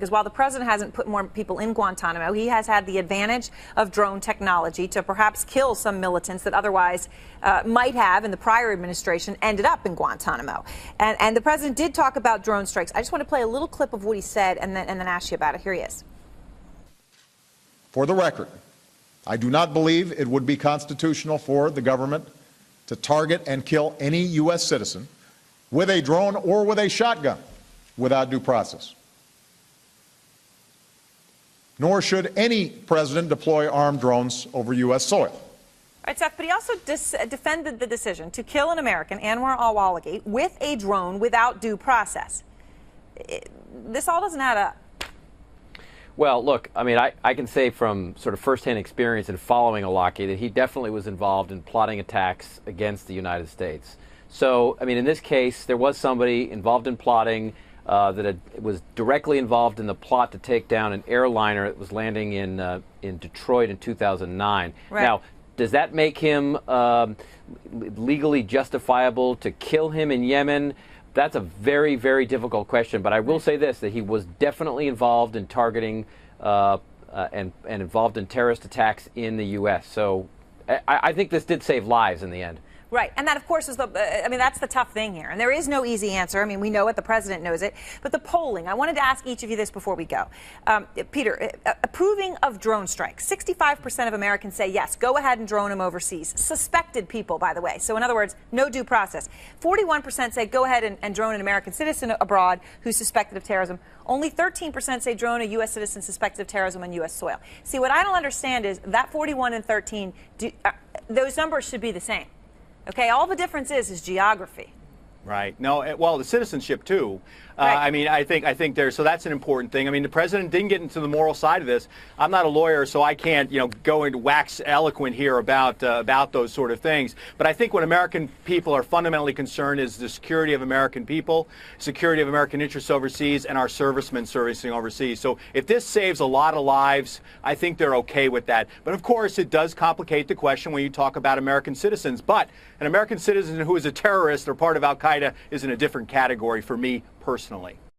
Because while the president hasn't put more people in Guantanamo, he has had the advantage of drone technology to perhaps kill some militants that otherwise might have, in the prior administration, ended up in Guantanamo. And the president did talk about drone strikes. I just want to play a little clip of what he said and then ask you about it. Here he is. For the record, I do not believe it would be constitutional for the government to target and kill any U.S. citizen with a drone or with a shotgun without due process. Nor should any president deploy armed drones over U.S. soil. All right, Seth, but he also defended the decision to kill an American, Anwar al-Awlaki, with a drone without due process. This all doesn't add up. Well, look, I mean, I can say from sort of firsthand experience in following Awlaki that he definitely was involved in plotting attacks against the United States. So, I mean, in this case, there was somebody involved in plotting that was directly involved in the plot to take down an airliner that was landing in Detroit in 2009. Right. Now, does that make him legally justifiable to kill him in Yemen? That's a very, very difficult question. But I will say this, that he was definitely involved in targeting and involved in terrorist attacks in the U.S. So I think this did save lives in the end. Right. And that, of course, is that's the tough thing here. And there is no easy answer. I mean, we know it. The president knows it. But the polling, I wanted to ask each of you this before we go. Peter, approving of drone strikes, 65% of Americans say, yes, go ahead and drone them overseas. Suspected people, by the way. So, in other words, no due process. 41% say go ahead and drone an American citizen abroad who's suspected of terrorism. Only 13% say drone a U.S. citizen suspected of terrorism on U.S. soil. See, what I don't understand is that 41 and 13, those numbers should be the same. Okay, all the difference is geography. Right. No, well, the citizenship, too. Right. I mean, I think there's, so that's an important thing. I mean, the president didn't get into the moral side of this. I'm not a lawyer, so I can't, go into wax eloquent here about those sort of things. But I think what American people are fundamentally concerned is the security of American people, security of American interests overseas, and our servicemen servicing overseas. So if this saves a lot of lives, I think they're okay with that. But of course, it does complicate the question when you talk about American citizens. But an American citizen who is a terrorist or part of Al-Qaeda is in a different category for me personally.